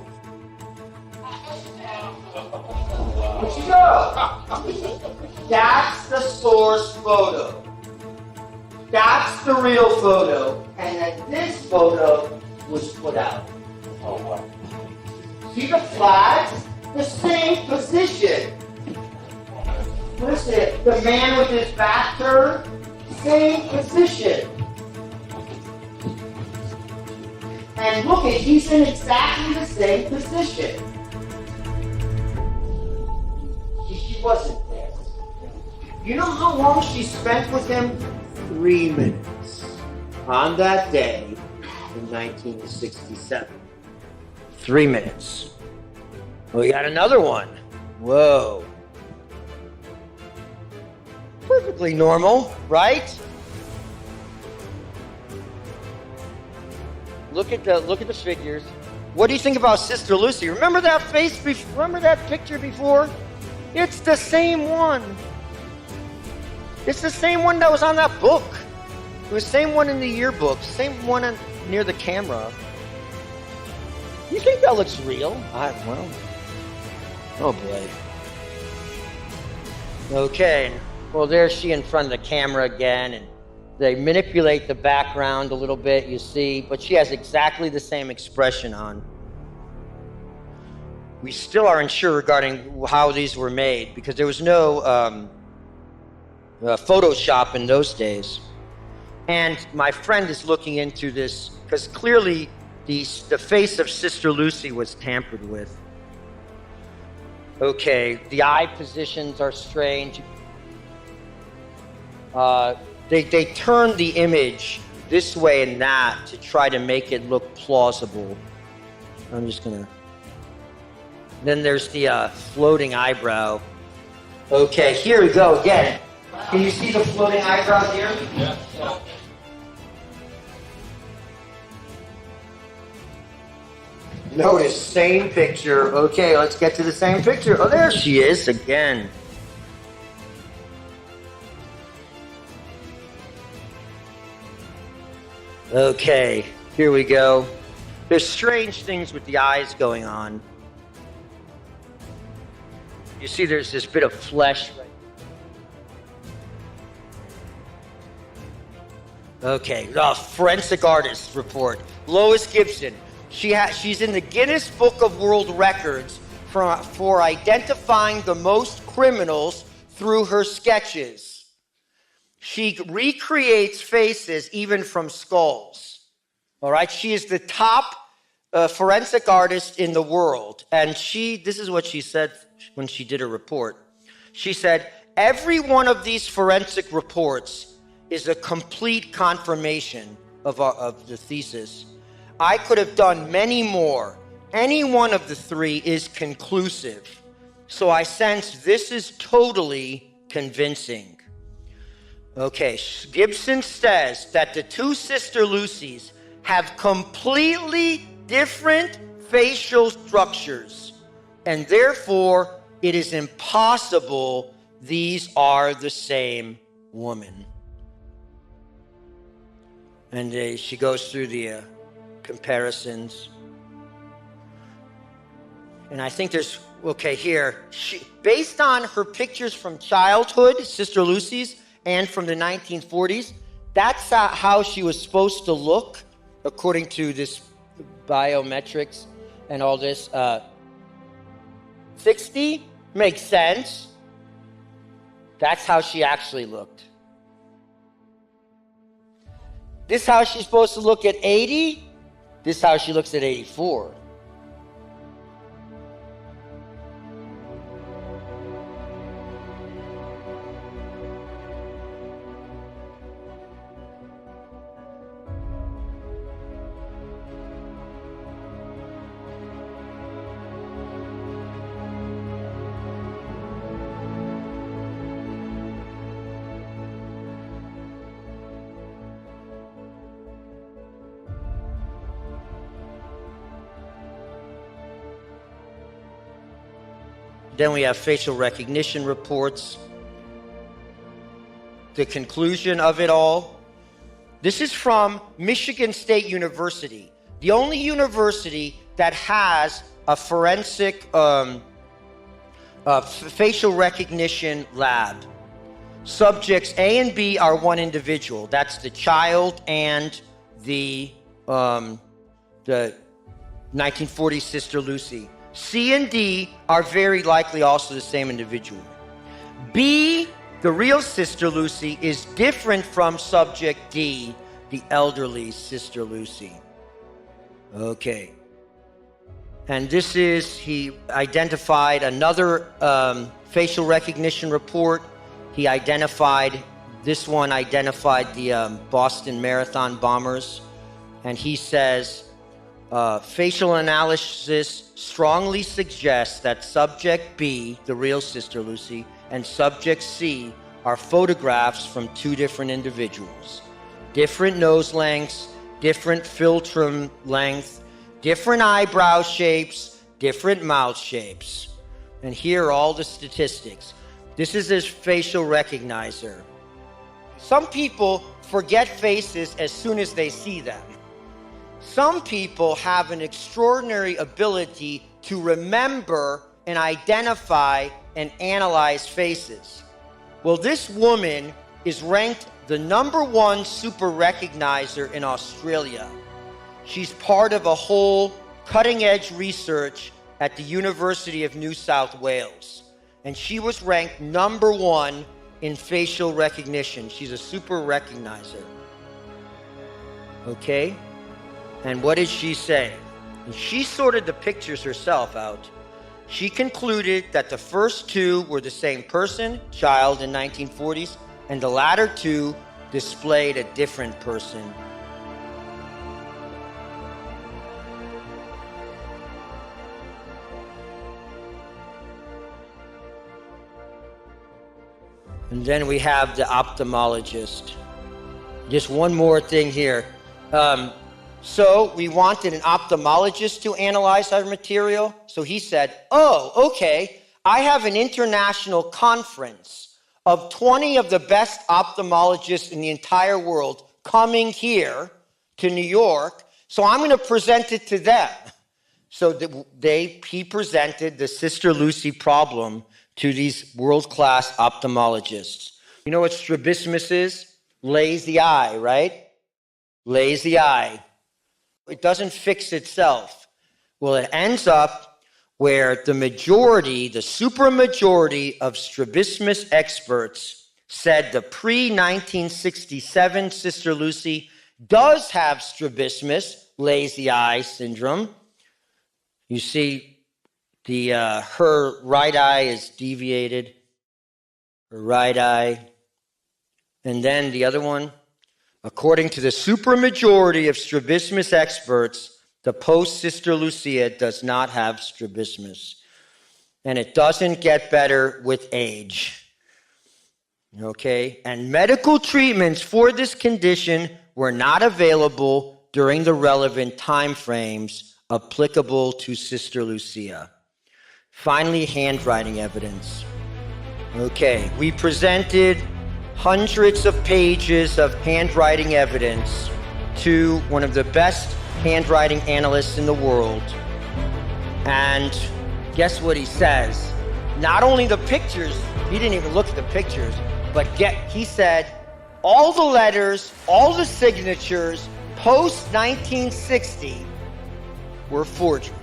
Where'd you go? That's the source photo. That's the real photo. And then this photo was put out. Oh, what? See the flags? The same position. Listen, the man with his back turned, same position. And look, he's in exactly the same position. She wasn't there. You know how long she spent with him? 3 minutes. On that day in 1967. 3 minutes. We got another one. Whoa. Perfectly normal, right? Look at the figures. What do you think about Sister Lucy? Remember that face? Remember that picture before? It's the same one. It's the same one that was on that book. It was the same one in the yearbook. Same one near the camera. You think that looks real? Well. Oh boy. Okay. Well, there's she in front of the camera again, and they manipulate the background a little bit, you see, but she has exactly the same expression on. We still aren't sure regarding how these were made because there was no Photoshop in those days. And my friend is looking into this because clearly the face of Sister Lucy was tampered with. Okay, the eye positions are strange. They turn the image this way and that to try to make it look plausible. I'm just gonna... Then there's the floating eyebrow. Okay, here we go again. Can you see the floating eyebrow here? Yeah. Notice, same picture. Okay, let's get to the same picture. Oh, there she is again. Okay, here we go. There's strange things with the eyes going on. You see there's this bit of flesh right there. Okay, the forensic artist report. Lois Gibson. She's in the Guinness Book of World Records for identifying the most criminals through her sketches. She recreates faces even from skulls. All right, she is the top forensic artist in the world. And this is what she said when she did her report. She said, every one of these forensic reports is a complete confirmation of the thesis. I could have done many more. Any one of the three is conclusive. So I sense this is totally convincing. Okay, Gibson says that the two Sister Lucys have completely different facial structures, and therefore it is impossible these are the same woman. And she goes through the comparisons. And I think there's, okay, here, based on her pictures from childhood, Sister Lucy's, and from the 1940s, that's how she was supposed to look, according to this biometrics and all this. 60 makes sense. That's how she actually looked. This is how she's supposed to look at 80. This is how she looks at 84. Then we have facial recognition reports. The conclusion of it all. This is from Michigan State University, the only university that has a forensic facial recognition lab. Subjects A and B are one individual. That's the child and the 1940 Sister Lucy. C and D are very likely also the same individual. B, the real Sister Lucy, is different from subject D, the elderly Sister Lucy. Okay. And this is, he identified another facial recognition report. He identified, this one identified the Boston Marathon bombers. And he says, facial analysis strongly suggests that subject B, the real Sister Lucy, and subject C are photographs from two different individuals. Different nose lengths, different philtrum length, different eyebrow shapes, different mouth shapes. And here are all the statistics. This is his facial recognizer. Some people forget faces as soon as they see them. Some people have an extraordinary ability to remember and identify and analyze faces. Well, this woman is ranked the #1 super recognizer in Australia. She's part of a whole cutting-edge research at the University of New South Wales. And she was ranked #1 in facial recognition. She's a super recognizer. Okay? And what did she say? And she sorted the pictures herself out. She concluded that the first two were the same person, child in 1940s, and the latter two displayed a different person. And then we have the ophthalmologist. Just one more thing here. So we wanted an ophthalmologist to analyze our material. So he said, oh, okay, I have an international conference of 20 of the best ophthalmologists in the entire world coming here to New York. So I'm going to present it to them. So he presented the Sister Lucy problem to these world-class ophthalmologists. You know what strabismus is? Lazy eye, right? Lazy eye. It doesn't fix itself. Well, it ends up where the majority, the supermajority of strabismus experts said the pre-1967 Sister Lucy does have strabismus, lazy eye syndrome. You see, her right eye is deviated, her right eye. And then the other one, according to the supermajority of strabismus experts, the post-Sister Lucia does not have strabismus. And it doesn't get better with age. Okay? And medical treatments for this condition were not available during the relevant time frames applicable to Sister Lucia. Finally, handwriting evidence. Okay, we presented hundreds of pages of handwriting evidence to one of the best handwriting analysts in the world. And guess what he says? Not only the pictures, he didn't even look at the pictures, but he said all the letters, all the signatures post-1960 were forgeries.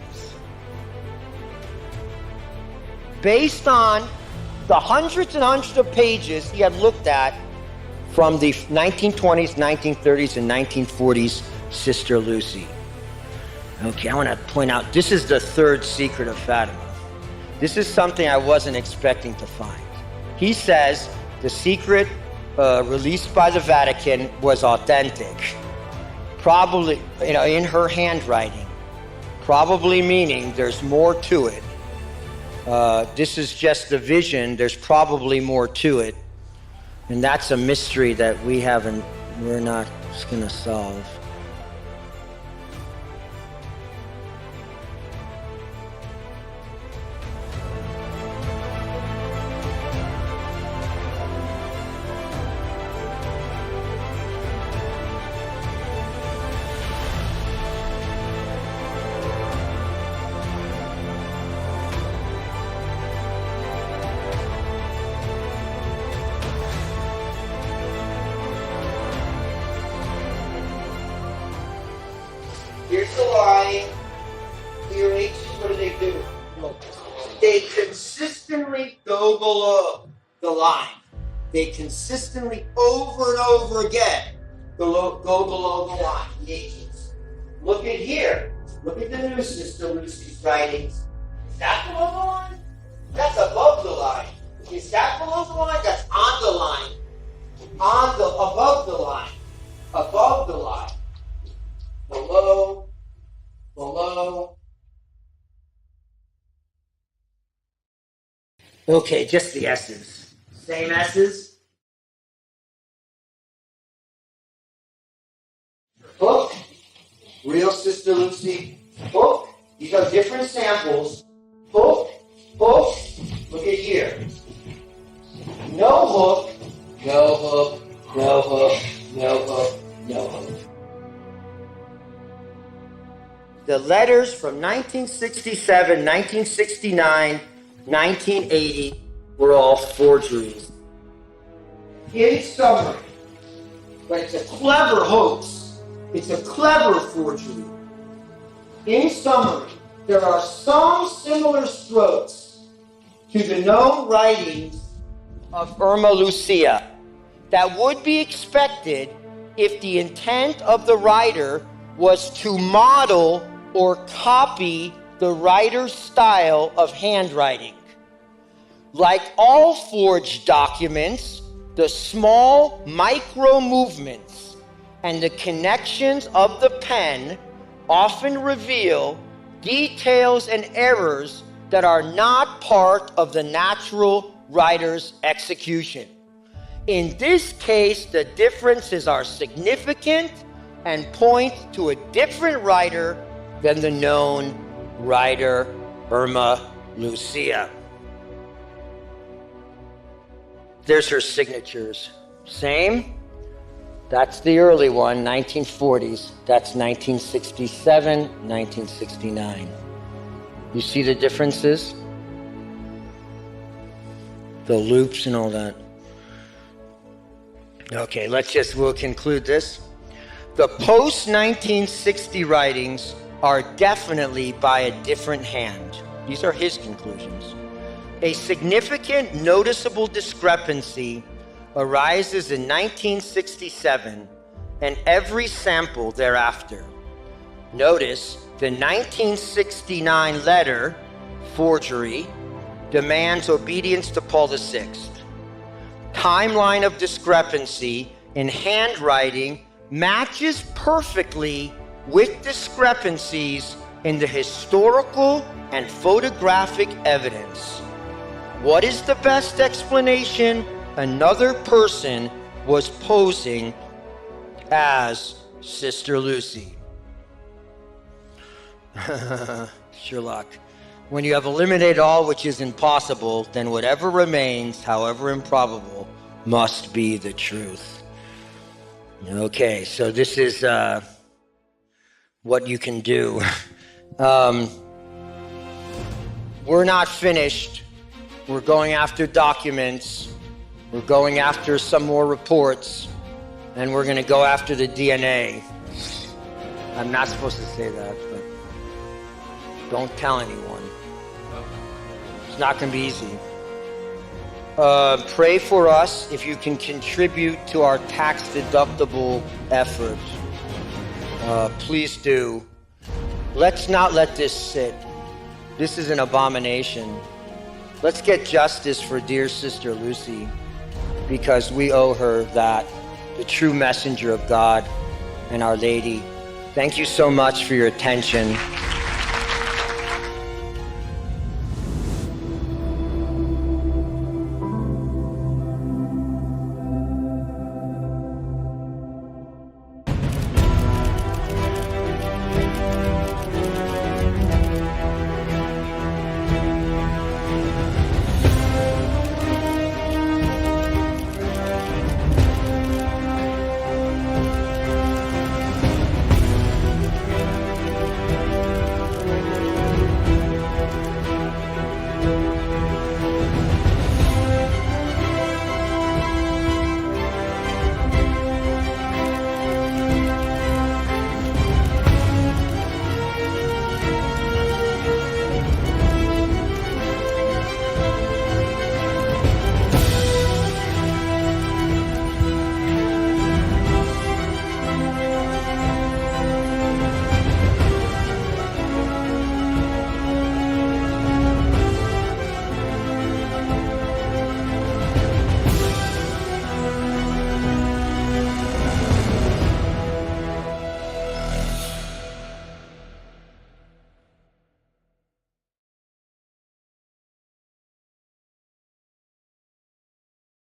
Based on the hundreds and hundreds of pages he had looked at from the 1920s, 1930s, and 1940s Sister Lucy. Okay, I want to point out, this is the third secret of Fatima. This is something I wasn't expecting to find. He says the secret released by the Vatican was authentic. Probably, in her handwriting. Probably meaning there's more to it. This is just the vision. There's probably more to it. And that's a mystery that we're not going to solve. Here's the line. Here, H's, what do? They consistently go below the line. They consistently, over and over again, go below the line, the H's. Look at here. Look at the new Sister Lucy's writings. Is that below the line? That's above the line. Is that below the line? That's on the line. Above the line. Above the line. Below. Okay, just the S's. Same S's. Hook. Real Sister Lucy. Hook. These are different samples. Hook. Hook. Look at here. No hook. No hook. No hook. No hook. No hook. The letters from 1967, 1969, 1980 were all forgeries. In summary, but it's a clever hoax. It's a clever forgery. In summary, there are some similar strokes to the known writings of Irmã Lúcia that would be expected if the intent of the writer was to model or copy the writer's style of handwriting. Like all forged documents, the small micro movements and the connections of the pen often reveal details and errors that are not part of the natural writer's execution. In this case, the differences are significant and point to a different writer than the known writer Irmã Lúcia. There's her signatures. Same. That's the early one, 1940s. That's 1967, 1969. You see the differences? The loops and all that. Okay, we'll conclude this. The post-1960 writings are definitely by a different hand. These are his conclusions. A significant, noticeable discrepancy arises in 1967 and every sample thereafter. Notice the 1969 letter, forgery, demands obedience to Paul VI. Timeline of discrepancy in handwriting matches perfectly with discrepancies in the historical and photographic evidence. What is the best explanation? Another person was posing as Sister Lucy. Sherlock. When you have eliminated all which is impossible, then whatever remains, however improbable, must be the truth. Okay, so this is what you can do. We're not finished. We're going after documents. We're going after some more reports. And we're going to go after the DNA. I'm not supposed to say that, but don't tell anyone. It's not going to be easy. Pray for us if you can contribute to our tax-deductible effort. Please do. Let's not let this sit. This is an abomination. Let's get justice for dear Sister Lucy, because we owe her that, the true messenger of God and Our Lady. Thank you so much for your attention.